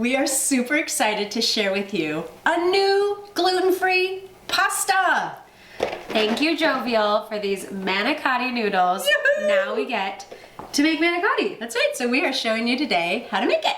we are super excited to share with you a new gluten-free pasta. Thank you, Jovial, for these manicotti noodles. Yoo-hoo! Now we get to make manicotti. That's right, so we are showing you today how to make it.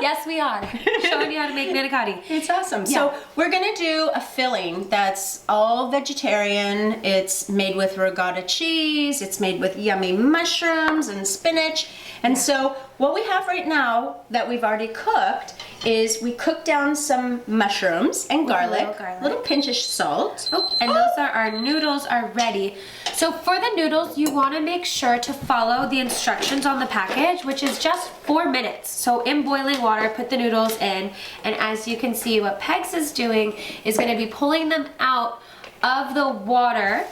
Yes, we are. Showing you how to make manicotti. It's awesome. Yeah. So we're gonna do a filling that's all vegetarian. It's made with ricotta cheese. It's made with yummy mushrooms and spinach. And so what we have right now that we've already cooked is we cooked down some mushrooms and garlic, little pinch of salt. Oh, and those are our noodles are ready. So for the noodles, you want to make sure to follow the instructions on the package, which is just 4 minutes. So in boiling water, put the noodles in, and as you can see, what Pegs is doing is going to be pulling them out of the water.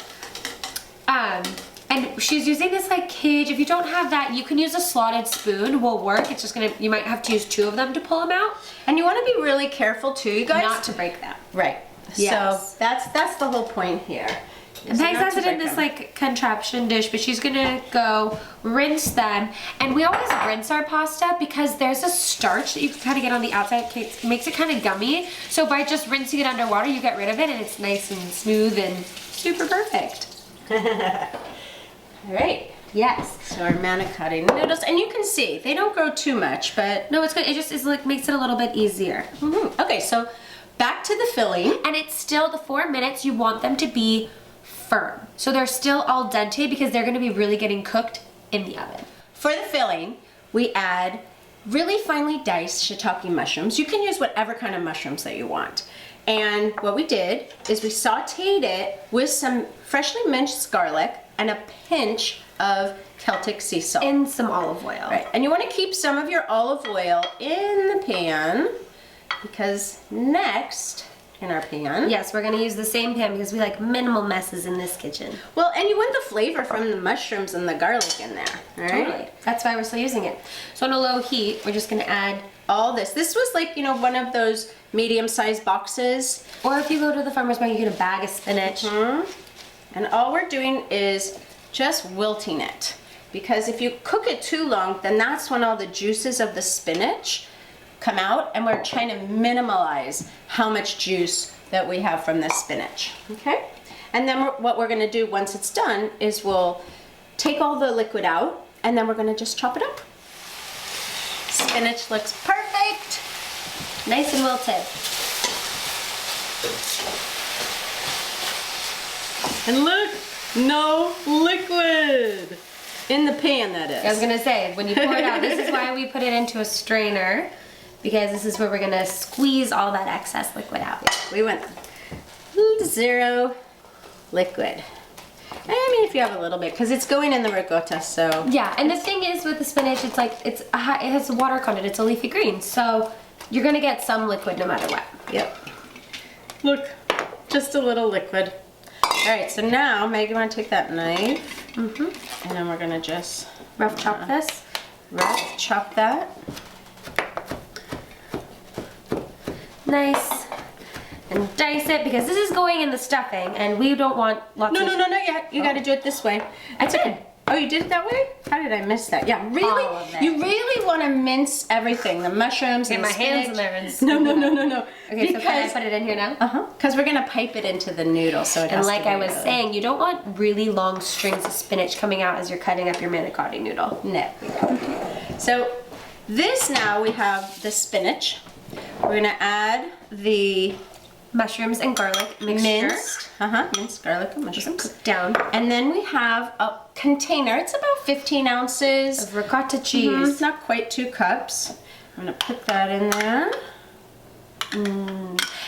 And she's using this like cage. If you don't have that, you can use a slotted spoon, will work. It's just you might have to use 2 of them to pull them out. And you want to be really careful too, you guys. Not to break them. Right. Yes. So that's the whole point here. And Pegs has it in this like contraption dish, but she's gonna go rinse them. And we always rinse our pasta because there's a starch that you can kind of get on the outside. It makes it kind of gummy. So by just rinsing it underwater, you get rid of it and it's nice and smooth and super perfect. All right. Yes. So our manicotti noodles, and you can see they don't grow too much, but No, it's good. It just is like makes it a little bit easier. Okay, so back to the filling. And it's still the 4 minutes. You want them to be firm, so they're still al dente because they're going to be really getting cooked in the oven. For the filling, we add really finely diced shiitake mushrooms. You can use whatever kind of mushrooms that you want. And what we did is we sauteed it with some freshly minced garlic and a pinch of Celtic sea salt. And some olive oil. Right, and you want to keep some of your olive oil in the pan because next in our pan. Yes, we're going to use the same pan because we like minimal messes in this kitchen. Well, and you want the flavor from the mushrooms and the garlic in there, all right? Totally. That's why we're still using it. So on a low heat, we're just going to add all this. This was like, you know, one of those medium-sized boxes. Or if you go to the farmer's market, you get a bag of spinach. And all we're doing is just wilting it. Because if you cook it too long, then that's when all the juices of the spinach come out, and we're trying to minimize how much juice that we have from the spinach. Okay? And then what we're gonna do once it's done is we'll take all the liquid out, and then we're gonna just chop it up. Spinach looks perfect. Nice and wilted. And look, no liquid in the pan, that is. I was gonna say, when you pour it out, this is why we put it into a strainer, because this is where we're gonna squeeze all that excess liquid out. We went 0 liquid. I mean, if you have a little bit, because it's going in the ricotta, so. Yeah, and the thing is with the spinach, it's like, it has water content, it's a leafy green, so you're gonna get some liquid no matter what. Yep. Look, just a little liquid. All right, so now, Meg, you want to take that knife, and then we're gonna just Rough chop this. rough chop that. Nice. And dice it, because this is going in the stuffing, and we don't want lots No, of... no, no, not yet. You got to do it this way. That's okay. Oh, you did it that way? How did I miss that? Yeah, really. All of it. You really want to mince everything, the mushrooms and Get the my hands in spinach. there and No, no, no, no, no. Okay, so can I put it in here now? Because we're gonna pipe it into the noodle, so it And has like to be I was really- saying, you don't want really long strings of spinach coming out as you're cutting up your manicotti noodle. No. So this now we have the spinach. We're gonna add the Mushrooms and garlic mixture. minced garlic and mushrooms. Cooked down. And then we have a container. It's about 15 ounces. Of ricotta cheese. Not quite 2 cups. I'm gonna put that in there.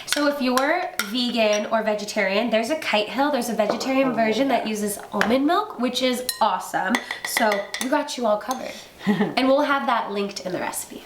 So if you're vegan or vegetarian, there's a Kite Hill. There's a vegetarian version that uses almond milk, which is awesome. So we got you all covered. And we'll have that linked in the recipe.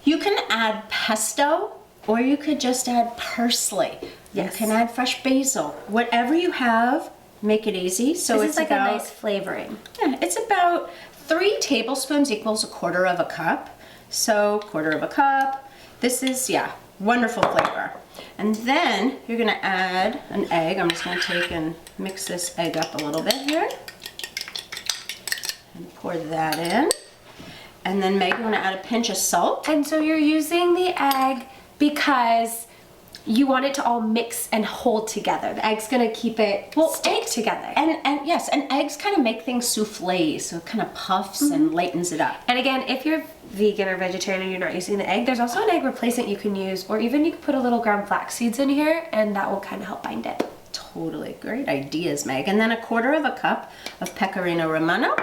You can add pesto, or you could just add parsley. Yes. You can add fresh basil. Whatever you have, make it easy. So This it's is like about, a nice flavoring. yeah, it's about 3 tablespoons equals 1/4 of a cup. So 1/4 of a cup. This is, yeah, wonderful flavor. And then you're gonna add an egg. I'm just gonna take and mix this egg up a little bit here. And pour that in. And then Meg, you want to add a pinch of salt? And so you're using the egg because you want it to all mix and hold together. The egg's gonna keep it stick together. And yes, and eggs kind of make things soufflé, so it kind of puffs and lightens it up. And again, if you're vegan or vegetarian and you're not using the egg, there's also an egg replacement you can use, or even you can put a little ground flax seeds in here, and that will kind of help bind it. Totally, great ideas, Meg. And then 1/4 cup of pecorino romano,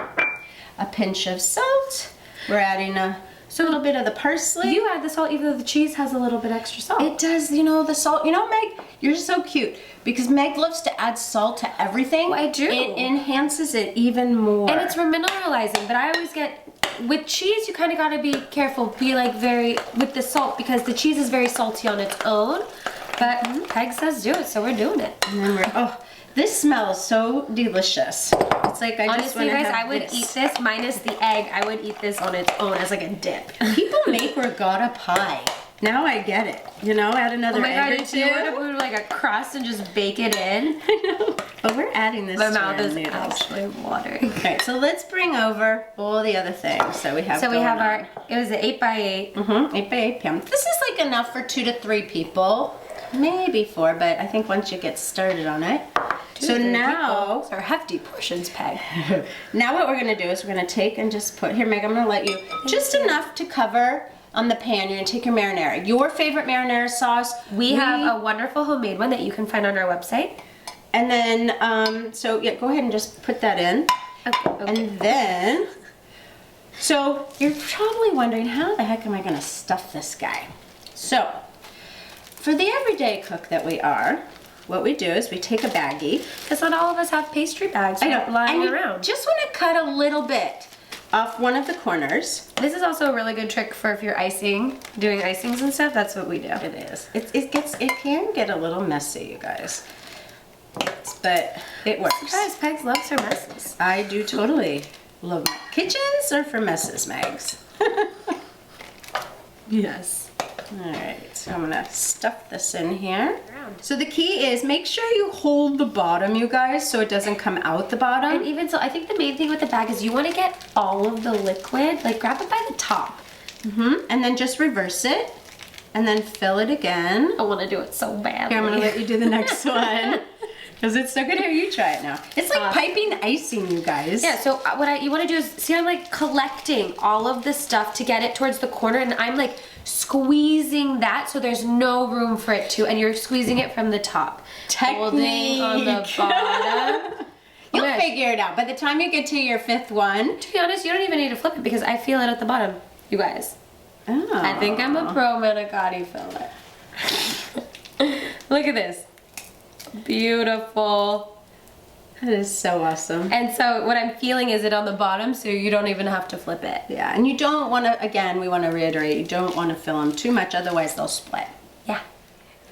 a pinch of salt. We're adding a little bit of the parsley. You add the salt even though the cheese has a little bit extra salt. It does, the salt. Meg, you're so cute because Meg loves to add salt to everything. Well, I do. It enhances it even more. And it's mineralizing, but I always get, with cheese, you kind of got to be careful, with the salt, because the cheese is very salty on its own. But Peg says do it, so we're doing it. And then this smells so delicious. It's like I just want Honestly, to guys, have I would eat this minus the egg. I would eat this on its own as like a dip. People make regatta pie. Now I get it. Add another egg or two. You want to put like a crust and just bake it in? I know. But we're adding this My to mouth our is noodles. actually watering. Okay, so let's bring over all the other things. So we have. So we have it was an 8x8. 8x8 pan. This is like enough for 2 to 3 people. Maybe 4, but I think once you get started on it. So now, those are hefty portions, Peg. now what we're gonna do is we're gonna take and just put, here Meg, I'm gonna let you, just enough to cover on the pan. You're gonna take your marinara, your favorite marinara sauce. We have a wonderful homemade one that you can find on our website. And then, so yeah, go ahead and just put that in. Okay. And then, so you're probably wondering, how the heck am I gonna stuff this guy? So, for the everyday cook that we are, what we do is we take a baggie. Because not all of us have pastry bags lying and around. Just want to cut a little bit off one of the corners. This is also a really good trick for if you're doing icings and stuff. That's what we do. It is. It can get a little messy, you guys. But it works. Guys, Pegs loves her messes. I do totally love my kitchens are for messes, Megs. Yes. Alright, so I'm gonna stuff this in here. So the key is make sure you hold the bottom, you guys, so it doesn't come out the bottom. And even so, I think the main thing with the bag is you want to get all of the liquid, like grab it by the top. And then just reverse it, and then fill it again. I want to do it so badly. Here, I'm gonna let you do the next one. Because it's so good. Here, you try it now. It's like piping icing, you guys. Yeah, so what you want to do is, see, I'm like collecting all of the stuff to get it towards the corner, and I'm like squeezing that so there's no room for it to, and you're squeezing it from the top. Holding on the bottom. You'll figure it out. By the time you get to your 5th one. To be honest, you don't even need to flip it because I feel it at the bottom, you guys. Oh. I think I'm a pro manicotti filler. Look at this. Beautiful. That is so awesome. And so what I'm feeling is it on the bottom, so you don't even have to flip it. Yeah, and you don't want to, again, we want to reiterate, you don't want to fill them too much, otherwise they'll split. Yeah.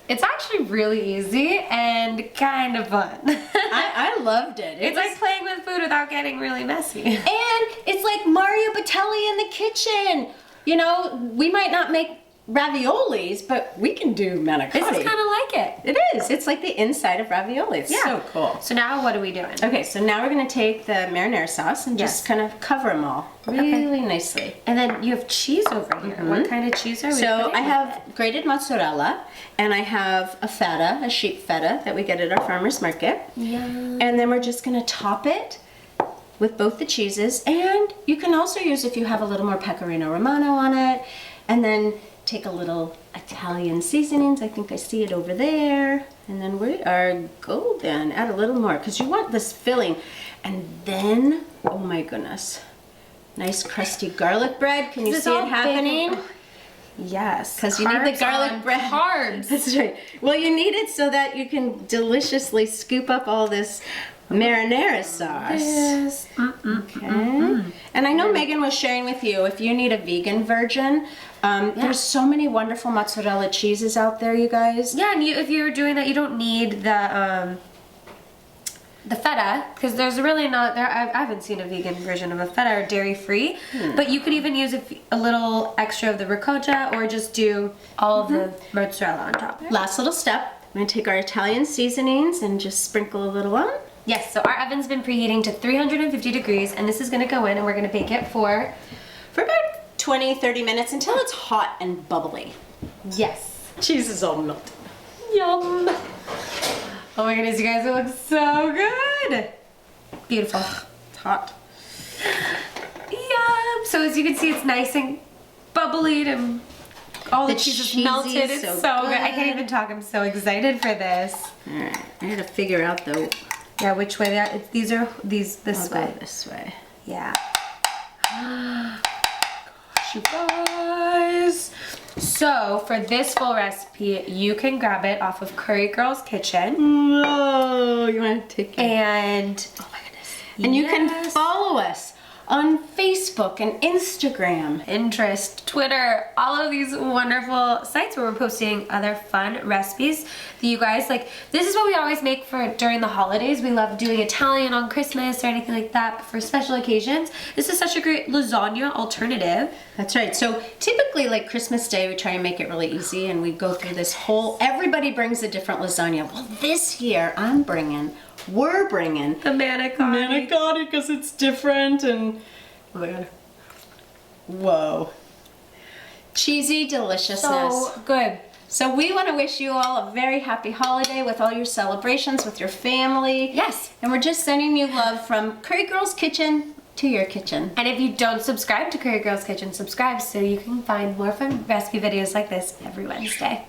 It's actually really easy and kind of fun. I loved it. It's like playing with food without getting really messy. And it's like Mario Batali in the kitchen. We might not make raviolis, but we can do manicotti. This is kind of like it. It is. It's like the inside of ravioli. It's so cool. So now what are we doing? Okay, so now we're going to take the marinara sauce and just kind of cover them all really nicely. And then you have cheese over here. What kind of cheese are we So putting I have grated mozzarella, and I have a feta, a sheep feta that we get at our farmer's market. Yeah. And then we're just going to top it with both the cheeses. And you can also use, if you have a little more pecorino romano on it, and then take a little Italian seasonings. I think I see it over there. And then we are golden. Add a little more because you want this filling. And then, oh my goodness, nice crusty garlic bread. Can you see it happening? Yes. Because you need the garlic bread. Carbs. That's right. Well, you need it so that you can deliciously scoop up all this marinara sauce. Yes. Okay. And I know Megan was sharing with you, if you need a vegan version, there's so many wonderful mozzarella cheeses out there, you guys. Yeah, and if you're doing that, you don't need the feta, because there's really not there. I haven't seen a vegan version of a feta or dairy free, but you could even use a little extra of the ricotta, or just do all of the mozzarella on top. Last little step. I'm going to take our Italian seasonings and just sprinkle a little on. Yes, so our oven's been preheating to 350 degrees, and this is going to go in, and we're going to bake it for about 20, 30 minutes until it's hot and bubbly. Yes. Cheese is all melted. Yum. Oh my goodness, you guys, it looks so good. Beautiful. It's hot. Yum. So as you can see, it's nice and bubbly and all the cheese is melted. It's so good. I can't even talk. I'm so excited for this. All right, I had to figure out though. Yeah, which way they are. This I'll way. go this way. Yeah. Gosh, you guys. So for this full recipe, you can grab it off of Curry Girl's Kitchen. Whoa, you want to take it? And Oh my goodness. And you can follow us on Facebook and Instagram. Pinterest, Twitter, all of these wonderful sites where we're posting other fun recipes that you guys like. This is what we always make for during the holidays. We love doing Italian on Christmas or anything like that, but for special occasions, this is such a great lasagna alternative. That's right. So typically like Christmas Day, we try and make it really easy and we go through this whole, everybody brings a different lasagna. Well, this year we're bringing The Manicotti. Manicotti because it's different and oh my god. Whoa. Cheesy deliciousness. So good. So we want to wish you all a very happy holiday with all your celebrations with your family. Yes. And we're just sending you love from Curry Girl's Kitchen to your kitchen. And if you don't subscribe to Curry Girl's Kitchen, subscribe so you can find more fun recipe videos like this every Wednesday.